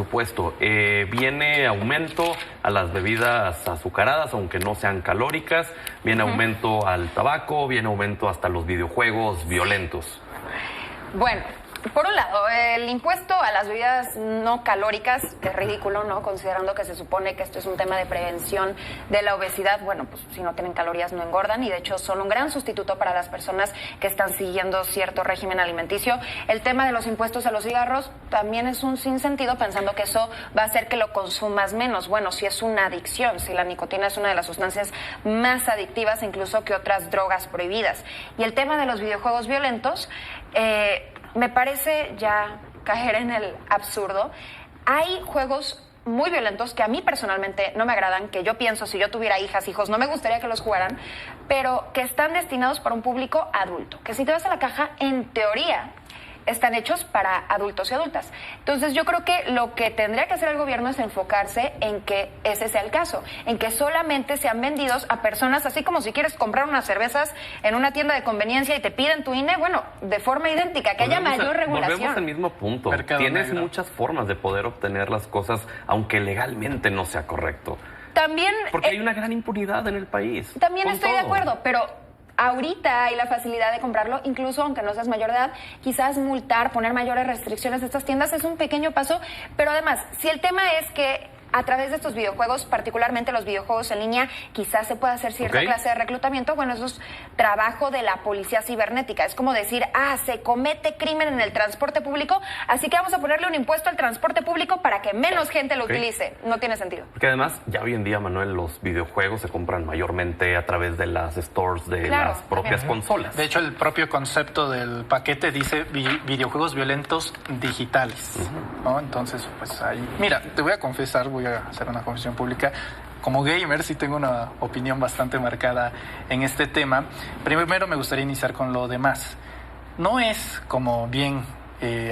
Supuesto, viene aumento a las bebidas azucaradas, aunque no sean calóricas, viene aumento al tabaco, viene aumento hasta los videojuegos violentos. Bueno, por un lado, el impuesto a las bebidas no calóricas, que es ridículo, ¿no? Considerando que se supone que esto es un tema de prevención de la obesidad. Bueno, pues si no tienen calorías no engordan y de hecho son un gran sustituto para las personas que están siguiendo cierto régimen alimenticio. El tema de los impuestos a los cigarros también es un sinsentido, pensando que eso va a hacer que lo consumas menos. Bueno, si es una adicción, si la nicotina es una de las sustancias más adictivas incluso que otras drogas prohibidas. Y el tema de los videojuegos violentos, me parece ya caer en el absurdo. Hay juegos muy violentos que a mí personalmente no me agradan, que yo pienso, si yo tuviera hijos, no me gustaría que los jugaran, pero que están destinados para un público adulto. Que si te vas a la caja, en teoría, están hechos para adultos y adultas. Entonces yo creo que lo que tendría que hacer el gobierno es enfocarse en que ese sea el caso, en que solamente sean vendidos a personas, así como si quieres comprar unas cervezas en una tienda de conveniencia y te piden tu INE, bueno, de forma idéntica, que haya mayor regulación. Volvemos al mismo punto. Tienes muchas formas de poder obtener las cosas, aunque legalmente no sea correcto. También... Porque hay una gran impunidad en el país. También estoy de acuerdo, pero... ahorita hay la facilidad de comprarlo, incluso aunque no seas mayor de edad, quizás multar, poner mayores restricciones a estas tiendas es un pequeño paso, pero además, si el tema es que a través de estos videojuegos, particularmente los videojuegos en línea, quizás se pueda hacer cierta clase de reclutamiento. Bueno, eso es trabajo de la policía cibernética. Es como decir, se comete crimen en el transporte público, así que vamos a ponerle un impuesto al transporte público para que menos gente lo utilice. No tiene sentido. Porque además, ya hoy en día, Manuel, los videojuegos se compran mayormente a través de las stores de las propias consolas. De hecho, el propio concepto del paquete dice videojuegos violentos digitales, ¿no? Entonces, pues ahí... Mira, te voy a confesar, voy a hacer una confesión pública. Como gamer sí tengo una opinión bastante marcada en este tema. Primero me gustaría iniciar con lo demás. No es, como bien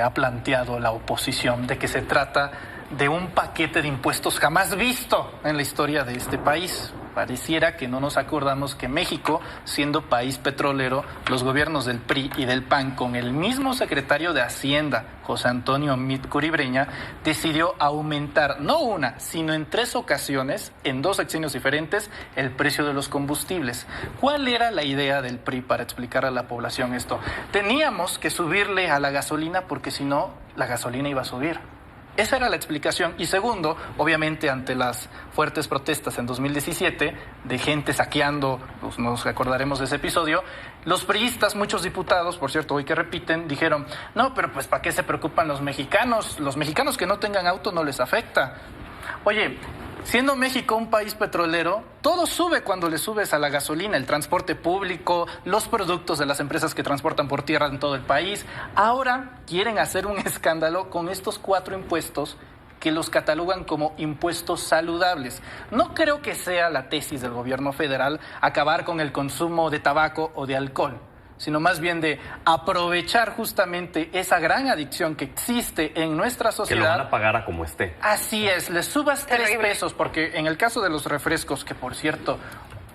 ha planteado la oposición, de que se trata de un paquete de impuestos jamás visto en la historia de este país. Pareciera que no nos acordamos que México, siendo país petrolero, los gobiernos del PRI y del PAN, con el mismo secretario de Hacienda, José Antonio Meade Curibreña, decidió aumentar, no una, sino en 3 ocasiones, en 2 sexenios diferentes, el precio de los combustibles. ¿Cuál era la idea del PRI para explicar a la población esto? Teníamos que subirle a la gasolina porque si no, la gasolina iba a subir. Esa era la explicación. Y segundo, obviamente ante las fuertes protestas en 2017 de gente saqueando, pues nos acordaremos de ese episodio, los priistas, muchos diputados, por cierto, hoy que repiten, dijeron, no, pero pues ¿para qué se preocupan los mexicanos? Los mexicanos que no tengan auto no les afecta. Oye, siendo México un país petrolero, todo sube cuando le subes a la gasolina, el transporte público, los productos de las empresas que transportan por tierra en todo el país. Ahora quieren hacer un escándalo con estos 4 impuestos que los catalogan como impuestos saludables. No creo que sea la tesis del gobierno federal acabar con el consumo de tabaco o de alcohol, sino más bien de aprovechar justamente esa gran adicción que existe en nuestra sociedad. Que lo van a pagar a como esté. Así es, les subas 3 pesos, porque en el caso de los refrescos, que por cierto,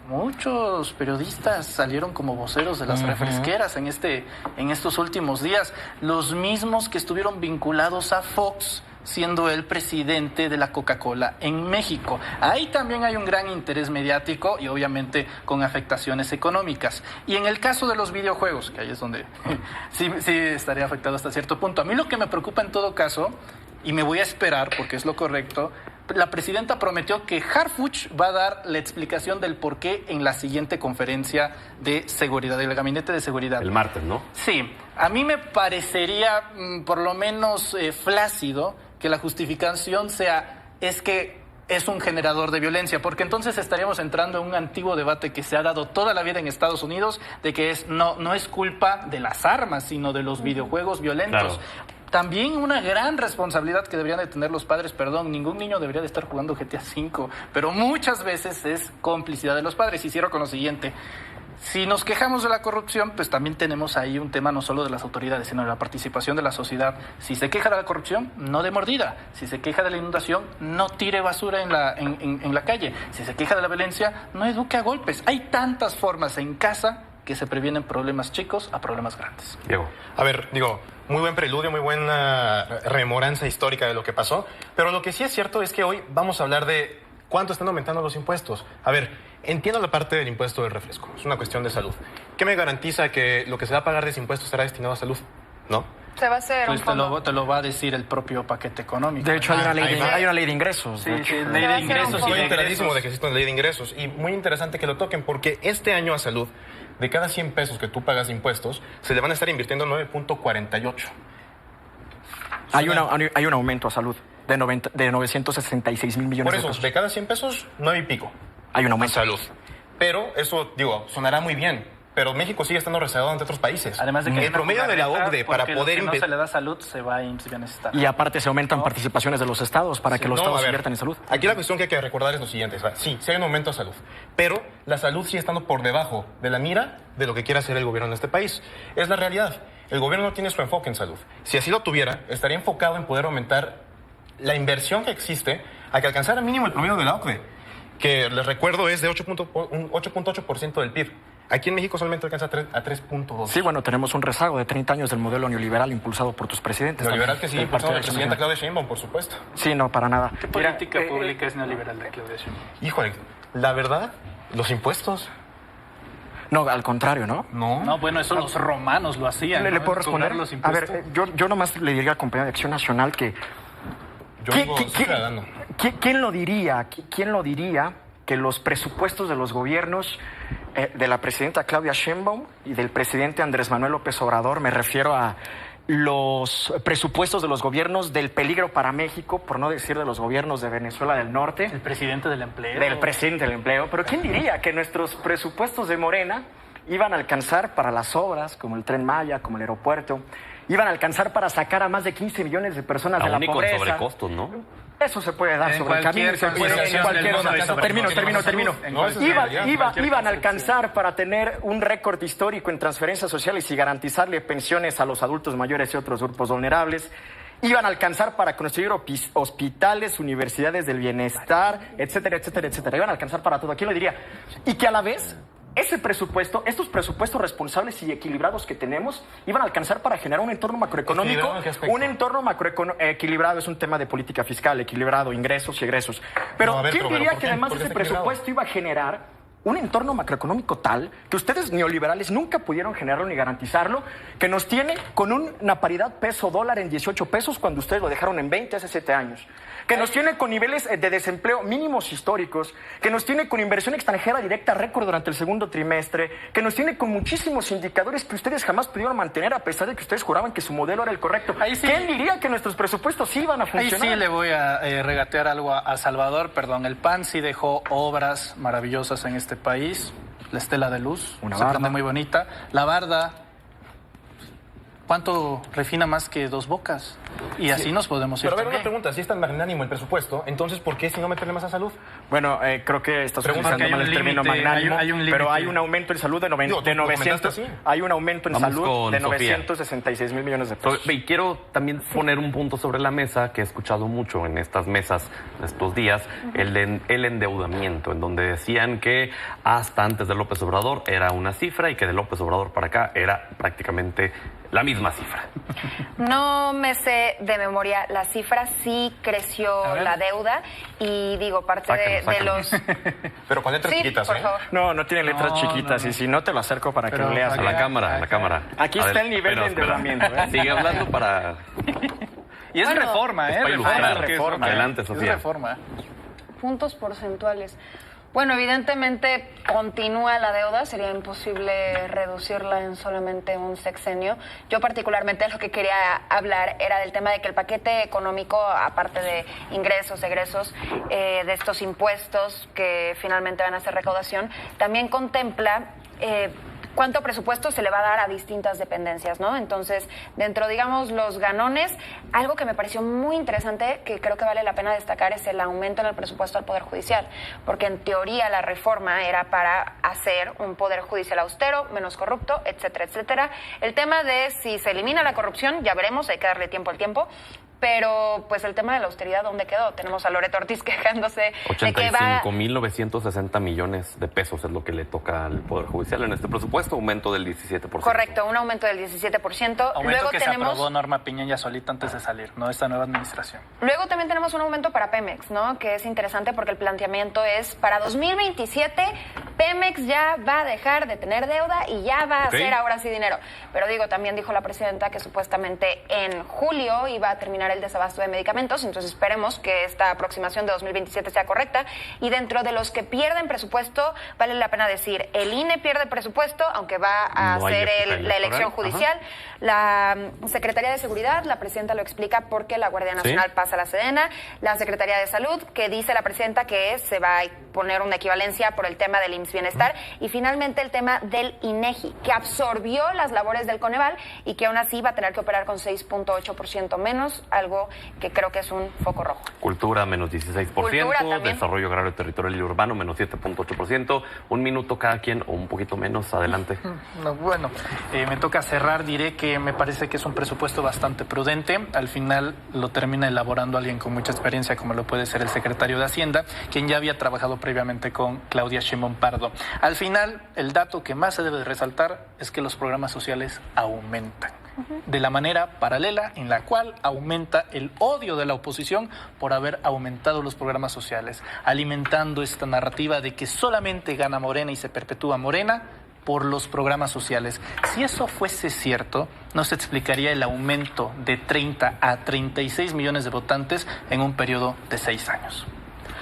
muchos periodistas salieron como voceros de las refresqueras en estos últimos días, los mismos que estuvieron vinculados a Fox, siendo el presidente de la Coca-Cola en México. Ahí también hay un gran interés mediático y obviamente con afectaciones económicas. Y en el caso de los videojuegos, que ahí es donde sí estaría afectado hasta cierto punto. A mí lo que me preocupa en todo caso, y me voy a esperar porque es lo correcto, la presidenta prometió que Harfuch va a dar la explicación del por qué en la siguiente conferencia de seguridad, del gabinete de seguridad. El martes, ¿no? Sí. A mí me parecería por lo menos flácido que la justificación es que es un generador de violencia, porque entonces estaríamos entrando en un antiguo debate que se ha dado toda la vida en Estados Unidos, de que no es culpa de las armas, sino de los videojuegos violentos. Claro. También una gran responsabilidad que deberían de tener los padres, ningún niño debería de estar jugando GTA V, pero muchas veces es complicidad de los padres. Y cierro con lo siguiente. Si nos quejamos de la corrupción, pues también tenemos ahí un tema no solo de las autoridades, sino de la participación de la sociedad. Si se queja de la corrupción, no dé mordida. Si se queja de la inundación, no tire basura en la calle. Si se queja de la violencia, no eduque a golpes. Hay tantas formas en casa que se previenen problemas chicos a problemas grandes. Diego. A ver, digo, muy buen preludio, muy buena rememoranza histórica de lo que pasó, pero lo que sí es cierto es que hoy vamos a hablar de cuánto están aumentando los impuestos. A ver, entiendo la parte del impuesto del refresco, es una cuestión de salud. ¿Qué me garantiza que lo que se va a pagar de ese impuesto será destinado a salud? ¿No? Se va a hacer un Pues fondo. te lo va a decir el propio paquete económico. De hecho, hay una ley, ahí va. hay una ley de ingresos. Sí, de hecho. sí, ley Se va a de hacer un ingresos y fondo. Estoy de enteradísimo de que egresos. existe una ley de ingresos y muy interesante que lo toquen porque este año a salud, de cada 100 pesos que tú pagas de impuestos, se le van a estar invirtiendo 9.48. Hay un aumento a salud de 966 mil millones Por de eso, pesos. de cada 100 pesos, 9 y pico. Hay un A aumento. salud. Pero eso, digo, sonará muy bien. Pero México sigue estando rezagado ante otros países. Además de que hay el una promedio de la jugarreta, OCDE para porque poder lo que no se invertir. le da salud se va a IMSS Bienestar. Y aparte se aumentan participaciones de los estados para que los No, estados a ver, inviertan en salud. Aquí la cuestión que hay que recordar es lo siguiente. ¿Va? Sí hay un aumento a salud, pero la salud sigue estando por debajo de la mira de lo que quiere hacer el gobierno en este país. Es la realidad. El gobierno no tiene su enfoque en salud. Si así lo tuviera, estaría enfocado en poder aumentar la inversión que existe a que alcanzara mínimo el promedio de la OCDE, que les recuerdo es de 8.8% del PIB. Aquí en México solamente alcanza a 3.2. Sí, bueno, tenemos un rezago de 30 años del modelo neoliberal impulsado por tus presidentes. Neoliberal que también, sigue del impulsado Partido la de Acción presidenta Nacional. Claudia Sheinbaum, por supuesto. Sí, no, para nada. ¿Qué Mira, política pública es neoliberal de Claudia Sheinbaum? Híjole, la verdad, los impuestos, no, al contrario, ¿no? no. No, bueno, eso los romanos lo hacían. ¿Le ¿no? puedo responder? Cobrar los A ver, impuestos. yo nomás le diría al compañero de Acción Nacional que... Yo digo, soy ciudadano. ¿Quién lo diría? ¿Quién lo diría que los presupuestos de los gobiernos de la presidenta Claudia Sheinbaum y del presidente Andrés Manuel López Obrador, me refiero a los presupuestos de los gobiernos del peligro para México, por no decir de los gobiernos de Venezuela del Norte, El presidente del empleo. del presidente del empleo, pero ¿quién diría que nuestros presupuestos de Morena iban a alcanzar para las obras, como el Tren Maya, como el aeropuerto, iban a alcanzar para sacar a más de 15 millones de personas de la Aún y con pobreza? sobrecostos, ¿no? Eso se puede dar En sobre el camino, cualquier se puede concesión en cualquier del mundo hay sobrecostos. termino. En cualquier- Iban a alcanzar para tener un récord histórico en transferencias sociales y garantizarle pensiones a los adultos mayores y otros grupos vulnerables. Iban a alcanzar para construir hospitales, universidades del bienestar, etcétera, etcétera, etcétera. Iban a alcanzar para todo. ¿Quién lo diría? Y que a la vez ese presupuesto, estos presupuestos responsables y equilibrados que tenemos, iban a alcanzar para generar un entorno macroeconómico. ¿Equilibrado en qué aspecto? Un entorno equilibrado es un tema de política fiscal, equilibrado, ingresos y egresos. Pero No, a ver, ¿quién pero diría ¿por que qué? además ¿Por qué ese está equilibrado? presupuesto iba a generar un entorno macroeconómico tal que ustedes neoliberales nunca pudieron generarlo ni garantizarlo, que nos tiene con una paridad peso-dólar en 18 pesos cuando ustedes lo dejaron en 20 hace 7 años? Que nos tiene con niveles de desempleo mínimos históricos, que nos tiene con inversión extranjera directa récord durante el segundo trimestre, que nos tiene con muchísimos indicadores que ustedes jamás pudieron mantener a pesar de que ustedes juraban que su modelo era el correcto. Ahí sí. ¿Quién diría que nuestros presupuestos sí iban a Ahí funcionar? sí le voy a regatear algo a Salvador. Perdón, el PAN sí dejó obras maravillosas en este país. La Estela de Luz, Una se barda. prende muy bonita. La Barda, ¿cuánto refina más que Dos Bocas? Y así nos podemos ir Pero a ver, una también. pregunta, si es tan magnánimo el presupuesto, entonces ¿por qué si no meterle más a salud? Bueno, creo que estás Pregunta utilizando que hay mal un el término límite, magnánimo, hay un límite. pero hay un aumento en salud de, Digo, tú de lo comentaste 900, así. hay un aumento en Vamos salud con de Sofía. 966 mil millones de pesos. Y quiero también poner un punto sobre la mesa que he escuchado mucho en estas mesas de estos días, el endeudamiento, en donde decían que hasta antes de López Obrador era una cifra y que de López Obrador para acá era prácticamente la misma cifra. No me sé de memoria la cifra, sí creció A ver. la deuda y digo, parte de Sácalo. los... Pero con letras Sí, chiquitas, por ¿eh? favor. No tiene letras No, chiquitas no. y si no te lo acerco para Pero que leas. A la cámara, a la cámara. Aquí A está el nivel de espera. endeudamiento, ¿eh? Sigue hablando para... Y es Bueno, reforma, es ¿eh? para ilustrar. porque es Reforma. Adelante, es Sofía. reforma. Puntos porcentuales. Bueno, evidentemente continúa la deuda, sería imposible reducirla en solamente un sexenio. Yo particularmente lo que quería hablar era del tema de que el paquete económico, aparte de ingresos, egresos, de estos impuestos que finalmente van a hacer recaudación, también contempla... cuánto presupuesto se le va a dar a distintas dependencias, ¿no? Entonces, dentro, digamos, los ganones, algo que me pareció muy interesante, que creo que vale la pena destacar, es el aumento en el presupuesto al Poder Judicial, porque en teoría la reforma era para hacer un Poder Judicial austero, menos corrupto, etcétera, etcétera. El tema de si se elimina la corrupción, ya veremos, hay que darle tiempo al tiempo, pero pues el tema de la austeridad, ¿dónde quedó? Tenemos a Loreto Ortiz quejándose de que va... 85.960 millones de pesos es lo que le toca al Poder Judicial en este presupuesto, aumento del 17%. Correcto, un aumento del 17%. Aumento Luego que tenemos... se aprobó Norma Piña ya solita antes de salir, ¿no? Esta nueva administración. Luego también tenemos un aumento para Pemex, ¿no? Que es interesante porque el planteamiento es para 2027 Pemex ya va a dejar de tener deuda y ya va a hacer ahora sí dinero. Pero digo, también dijo la presidenta que supuestamente en julio iba a terminar el desabasto de medicamentos, entonces esperemos que esta aproximación de 2027 sea correcta. Y dentro de los que pierden presupuesto, vale la pena decir, el INE pierde presupuesto, aunque va a hacer la elección judicial. La Secretaría de Seguridad, la presidenta lo explica porque la Guardia Nacional pasa a la Sedena. La Secretaría de Salud, que dice la presidenta que se va a poner una equivalencia por el tema del IMSS Bienestar. Y finalmente el tema del INEGI, que absorbió las labores del Coneval y que aún así va a tener que operar con 6.8% menos, algo que creo que es un foco rojo. Cultura, menos 16%, desarrollo agrario, territorial y urbano, menos 7.8%. Un minuto cada quien o un poquito menos, adelante. No, bueno, me toca cerrar, diré que me parece que es un presupuesto bastante prudente. Al final lo termina elaborando alguien con mucha experiencia, como lo puede ser el secretario de Hacienda, quien ya había trabajado previamente con Claudia Sheinbaum Pardo. Al final, el dato que más se debe de resaltar es que los programas sociales aumentan. De la manera paralela en la cual aumenta el odio de la oposición por haber aumentado los programas sociales, alimentando esta narrativa de que solamente gana Morena y se perpetúa Morena por los programas sociales. Si eso fuese cierto, no se explicaría el aumento de 30 a 36 millones de votantes en un periodo de 6 años.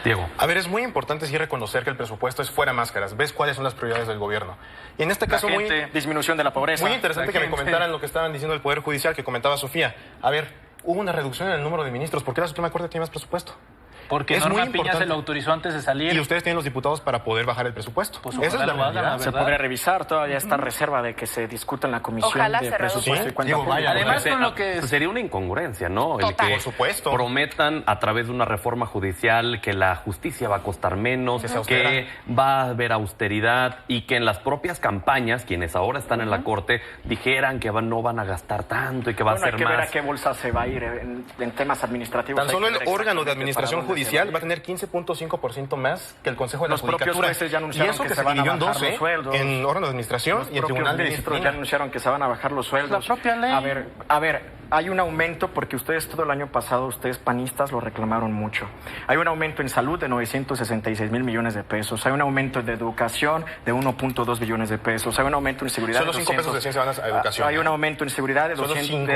Diego. A ver, es muy importante sí reconocer que el presupuesto es fuera máscaras. Ves cuáles son las prioridades del gobierno. Y en este caso, disminución de la pobreza. Muy interesante que me comentaran lo que estaban diciendo del Poder Judicial, que comentaba Sofía. A ver, hubo una reducción en el número de ministros. ¿Por qué la Suprema Corte tiene más presupuesto? Porque es Norma muy Piña importante. se lo autorizó antes de salir. Y ustedes tienen los diputados para poder bajar el presupuesto. Pues esa es la realidad. Se podría revisar, todavía está reserva de que se discuta en la comisión Ojalá de se presupuesto reduzca. y cuenta Digo, pública. Además, con lo que sería una incongruencia, ¿no? El Total. que Por supuesto. prometan a través de una reforma judicial que la justicia va a costar menos, que va a haber austeridad y que en las propias campañas, quienes ahora están en la Corte, dijeran que no van a gastar tanto y que va a ser hay que más. ver a qué bolsa se va a ir en temas administrativos. Tan solo Hay el que ver órgano de exactamente administración para dónde se judicial va va a tener 15.5% más que el Consejo de la Los propios Judicatura. jueces ya anunciaron y eso que que se se van a dividió en bajar 12 los sueldos. en órgano de administración Los y el propios Tribunal de ministros Disciplina. ya anunciaron que se van a bajar los sueldos. La propia ley. A ver, hay un aumento porque ustedes todo el año pasado, ustedes panistas, lo reclamaron mucho. Hay un aumento en salud de 966 mil millones de pesos. Hay un aumento de educación de 1.2 billones de pesos. Hay un aumento en seguridad Solo de 5 pesos de ciencia van a educación. Hay un aumento en seguridad de Solo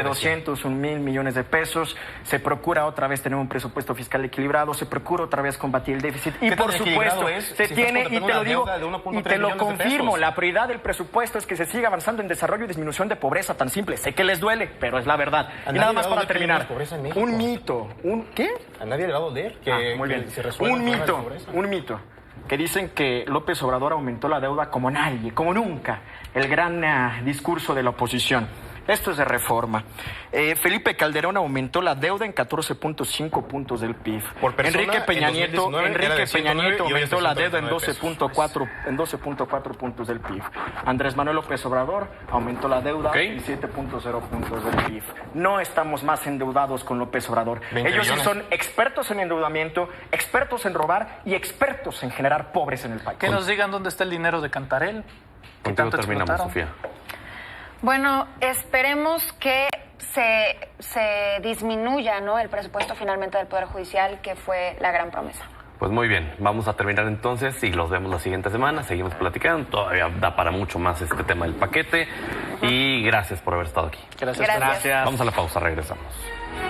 201 mil millones de pesos. Se procura otra vez tener un presupuesto fiscal equilibrado. Se procura otra vez combatir el déficit. Y ¿Qué por tan supuesto, equilibrado es se si tiene, estás y te lo contratando digo, una deuda de 1.3 y te lo billones de confirmo, pesos? la prioridad del presupuesto es que se siga avanzando en desarrollo y disminución de pobreza, tan simple. Sé que les duele, pero es la verdad. A Y nadie nada le más va a para doler que haya terminar. menos pobreza en México. Un mito. ¿Qué? A nadie le va a doler que, Muy bien. que se resuelva Un el problema de mito, pobreza. un mito. Que dicen que López Obrador aumentó la deuda como nadie, como nunca. El gran discurso de la oposición. Esto es de Reforma. Felipe Calderón aumentó la deuda en 14.5 puntos del PIB. Por persona, Enrique Peña en Nieto, 2019 era de 109 y hoy es de aumentó la deuda en 139 12.4 puntos del PIB. Andrés Manuel López Obrador aumentó la deuda en 7.0 puntos del PIB. No estamos más endeudados con López Obrador. 20 Ellos sí billones. son expertos en endeudamiento, expertos en robar y expertos en generar pobres en el país. Que nos digan dónde está el dinero de Cantarell. Que Contigo tanto terminamos, explotaron. Sofía. Bueno, esperemos que se disminuya, ¿no?, el presupuesto finalmente del Poder Judicial, que fue la gran promesa. Pues muy bien, vamos a terminar entonces y los vemos la siguiente semana. Seguimos platicando, todavía da para mucho más este tema del paquete. Y gracias por haber estado aquí. Gracias. Gracias. Vamos a la pausa, regresamos.